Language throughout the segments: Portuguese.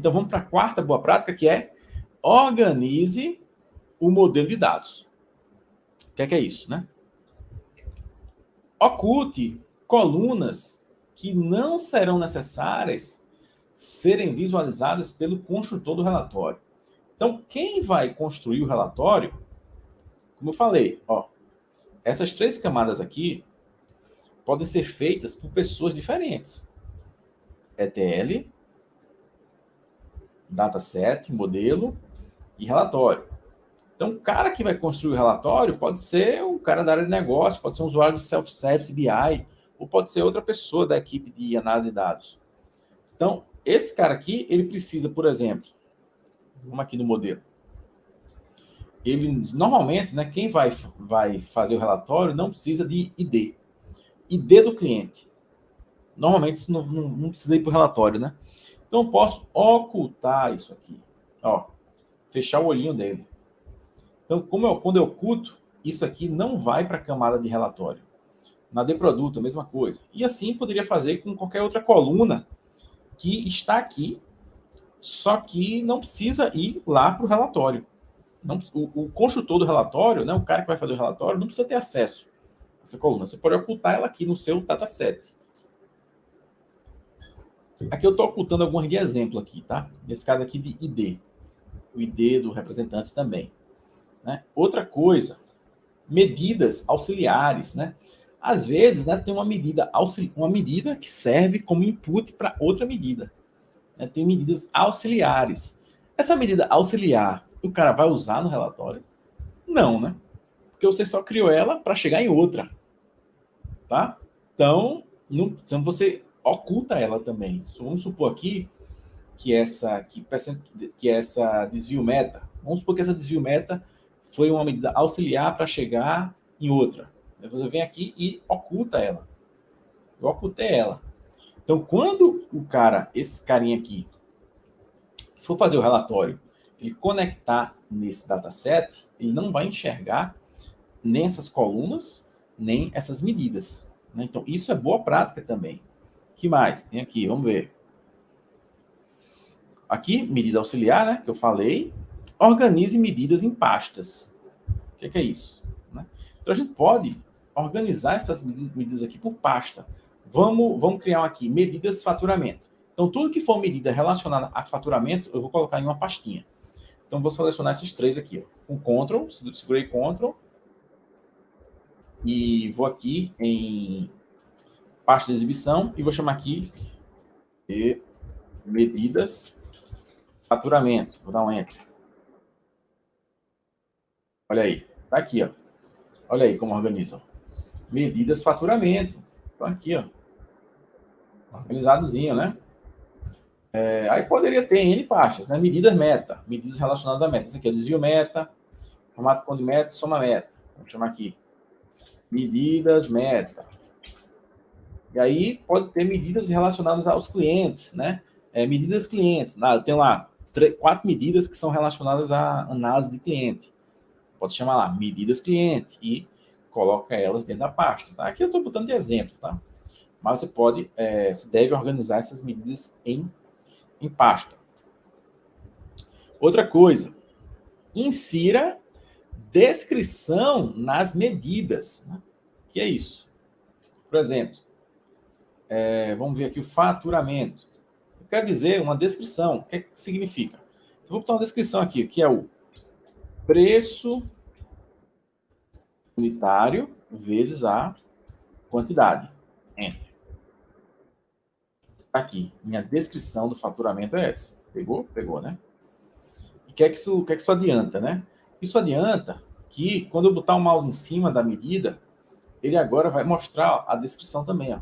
Então, vamos para a quarta boa prática, que é organize o modelo de dados. O que é isso, né? Oculte colunas que não serão necessárias serem visualizadas pelo construtor do relatório. Então, quem vai construir o relatório, como eu falei, essas 3 camadas aqui podem ser feitas por pessoas diferentes. ETL, dataset, modelo e relatório. Então, o cara que vai construir o relatório pode ser um cara da área de negócio, pode ser um usuário de self-service BI, ou pode ser outra pessoa da equipe de análise de dados. Então, esse cara aqui, ele precisa, por exemplo, vamos aqui no modelo. Ele, normalmente, né, quem vai fazer o relatório não precisa de ID. ID do cliente. Normalmente, isso não precisa ir para o relatório, né? Então, eu posso ocultar isso aqui. Fechar o olhinho dele. Então, quando eu oculto, isso aqui não vai para a camada de relatório. Na de produto, a mesma coisa. E assim poderia fazer com qualquer outra coluna que está aqui, só que não precisa ir lá para o relatório. O construtor do relatório, né, o cara que vai fazer o relatório, não precisa ter acesso a essa coluna. Você pode ocultar ela aqui no seu dataset. Aqui eu estou ocultando algumas de exemplo aqui, tá? Nesse caso aqui de ID. O ID do representante também. Né? Outra coisa, medidas auxiliares, né? Às vezes, né, tem uma medida que serve como input para outra medida. Né? Tem medidas auxiliares. Essa medida auxiliar, o cara vai usar no relatório? Não, né? Porque você só criou ela para chegar em outra, tá? Então, você oculta ela também. Vamos supor aqui que essa desvio meta, vamos supor que essa desvio meta foi uma medida auxiliar para chegar em outra. Você vem aqui e oculta ela. Eu ocultei ela. Então, quando esse carinha aqui, for fazer o relatório, ele conectar nesse dataset, ele não vai enxergar nem essas colunas, nem essas medidas. Né? Então, isso é boa prática também. O que mais? Tem aqui, vamos ver. Aqui, medida auxiliar, né, que eu falei. Organize medidas em pastas. O que é isso? Né? Então, a gente pode organizar essas medidas aqui por pasta. Vamos criar aqui medidas faturamento. Então, tudo que for medida relacionada a faturamento, eu vou colocar em uma pastinha. Então, vou selecionar esses 3 aqui. Com Ctrl, segurei Ctrl. E vou aqui em pasta de exibição e vou chamar aqui de medidas faturamento. Vou dar um Enter. Olha aí. Tá aqui, ó. Olha aí como organiza. Medidas faturamento. Tá aqui, ó. Organizadozinho, né? Aí poderia ter N pastas, né? Medidas meta. Medidas relacionadas a meta. Esse aqui é o desvio meta. Formato com de meta, soma meta. Vamos chamar aqui. Medidas meta. E aí pode ter medidas relacionadas aos clientes, né? Medidas clientes. Tem lá 4 medidas que são relacionadas à análise de cliente. Pode chamar lá medidas cliente e coloca elas dentro da pasta. Tá? Aqui eu estou botando de exemplo, tá? Mas você deve organizar essas medidas em pasta. Outra coisa, insira descrição nas medidas. Né? Que é isso? Por exemplo, vamos ver aqui o faturamento. Eu quero dizer uma descrição. O que significa? Eu vou botar uma descrição aqui, que é o preço unitário vezes a quantidade. Enter. Aqui, minha descrição do faturamento é essa. Pegou? Pegou, né? E o que é que isso adianta, né? Isso adianta que quando eu botar o mouse em cima da medida, ele agora vai mostrar a descrição também, ó.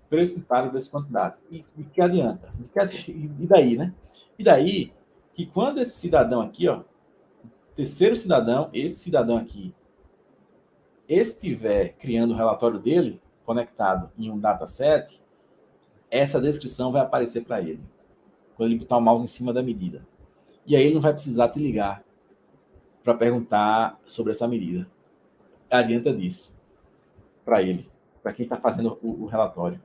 Preço unitário vezes quantidade. E que adianta? E daí, né? E daí que quando esse cidadão aqui, ó, terceiro cidadão, esse cidadão aqui, estiver criando o relatório dele, conectado em um dataset, essa descrição vai aparecer para ele, quando ele botar o mouse em cima da medida. E aí ele não vai precisar te ligar para perguntar sobre essa medida. Adianta disso para ele, para quem está fazendo o relatório.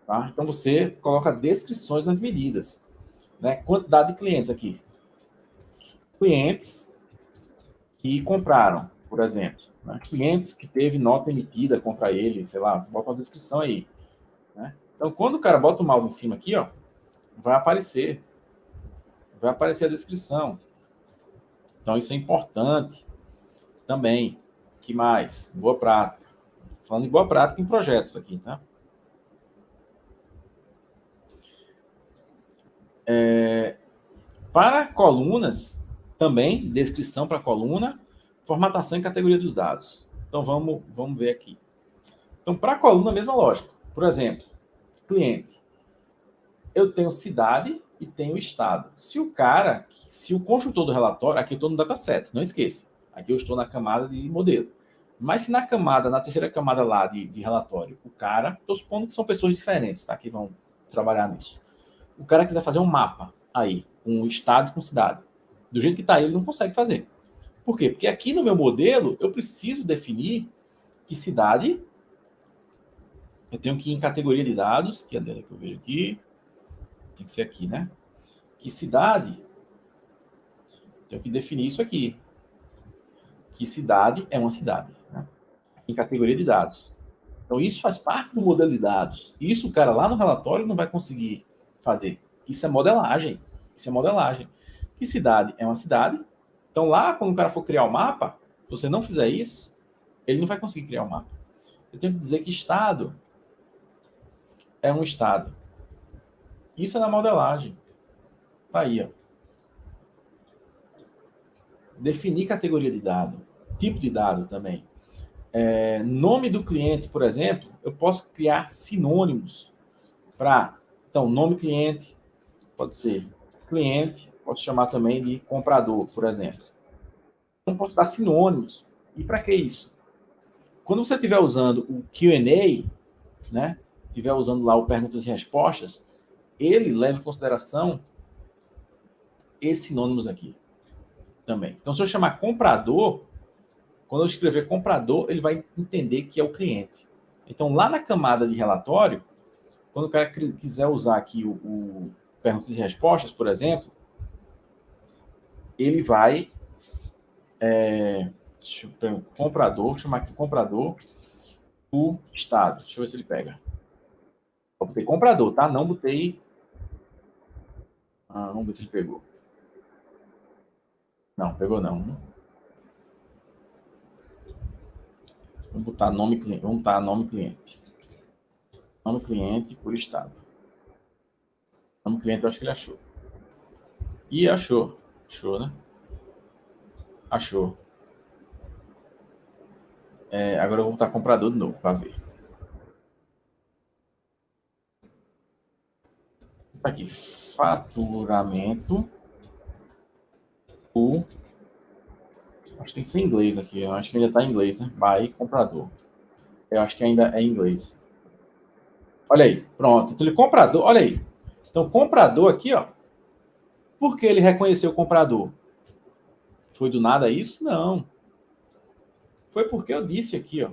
Tá? Então você coloca descrições nas medidas. né? Quantidade de clientes aqui. Clientes que compraram, por exemplo. Né? Clientes que teve nota emitida contra ele, sei lá, você bota uma descrição aí. Né? Então, quando o cara bota o mouse em cima aqui, ó, vai aparecer a descrição. Então, isso é importante também. Que mais? Boa prática. Falando de boa prática em projetos aqui, tá? Para colunas, também, descrição para coluna, formatação e categoria dos dados. Então, vamos ver aqui. Então, para a coluna, a mesma lógica. Por exemplo, cliente. Eu tenho cidade e tenho estado. Se o conjuntor do relatório, aqui eu estou no dataset, não esqueça. Aqui eu estou na camada de modelo. Mas se na terceira camada lá de relatório, estou supondo que são pessoas diferentes, tá? Que vão trabalhar nisso. O cara quiser fazer um mapa aí, com estado e com cidade. Do jeito que está aí, ele não consegue fazer. Por quê? Porque aqui no meu modelo, eu preciso definir que cidade. Eu tenho que ir em categoria de dados, que é a dela que eu vejo aqui. Tem que ser aqui, né? Que cidade. Tenho que definir isso aqui. Que cidade é uma cidade. Né? Em categoria de dados. Então, isso faz parte do modelo de dados. Isso o cara lá no relatório não vai conseguir fazer. Isso é modelagem. Que cidade é uma cidade. Então, lá, quando o cara for criar o mapa, se você não fizer isso, ele não vai conseguir criar o mapa. Eu tenho que dizer que estado é um estado. Isso é na modelagem. Tá aí, ó. Definir categoria de dado. Tipo de dado também. Nome do cliente, por exemplo, eu posso criar sinônimos para... Então, nome cliente pode ser cliente, posso chamar também de comprador, por exemplo. Então, posso dar sinônimos. E para que isso? Quando você estiver usando o Q&A, né? Estiver usando lá o perguntas e respostas, ele leva em consideração esses sinônimos aqui também. Então, se eu chamar comprador, quando eu escrever comprador, ele vai entender que é o cliente. Então, lá na camada de relatório, quando o cara quiser usar aqui o perguntas e respostas, por exemplo, ele vai... comprador, vou chamar aqui comprador do estado. Deixa eu ver se ele pega. Eu botei comprador, tá? Não botei... vamos ver se ele pegou. Não, pegou não. Vamos botar nome cliente. Vamos botar nome cliente. Nome cliente por estado. Nome cliente, eu acho que ele achou. E achou. Achou, né? Achou. Agora eu vou botar comprador de novo para ver. Tá aqui. Faturamento. Acho que tem que ser em inglês aqui. Eu acho que ainda está em inglês, né? By comprador. Eu acho que ainda é em inglês. Olha aí. Pronto. Então ele comprador. Olha aí. Então comprador aqui, ó. Por que ele reconheceu o comprador? Foi do nada isso? Não. Foi porque eu disse aqui, ó,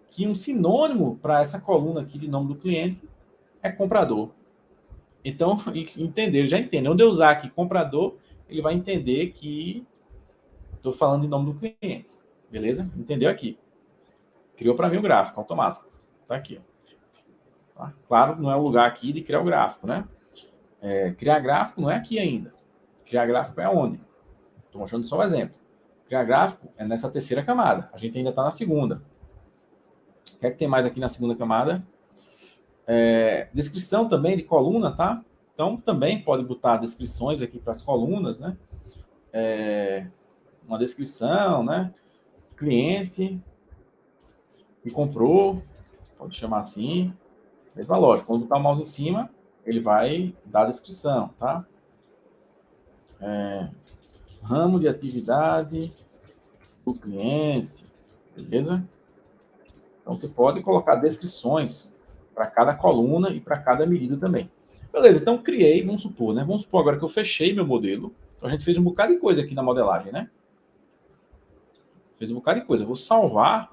que um sinônimo para essa coluna aqui de nome do cliente é comprador. Então, entender, já entende. Onde eu usar aqui comprador, ele vai entender que estou falando em nome do cliente. Beleza? Entendeu aqui. Criou para mim o gráfico automático. Tá aqui. Ó. Tá? Claro, não é o lugar aqui de criar o gráfico, né? Criar gráfico não é aqui ainda. Criar gráfico é onde? Estou mostrando só um exemplo. Criar gráfico é nessa terceira camada. A gente ainda está na segunda. O que é que tem mais aqui na segunda camada? Descrição também de coluna, tá? Então, também pode botar descrições aqui para as colunas, né? Uma descrição, né? Cliente que comprou, pode chamar assim. Mesma lógica. Quando botar o mouse em cima, ele vai dar a descrição, tá? Ramo de atividade do cliente, beleza? Então, você pode colocar descrições para cada coluna e para cada medida também. Beleza, então criei, vamos supor, né? Vamos supor agora que eu fechei meu modelo. Então, a gente fez um bocado de coisa aqui na modelagem, né? Fez um bocado de coisa. Eu vou salvar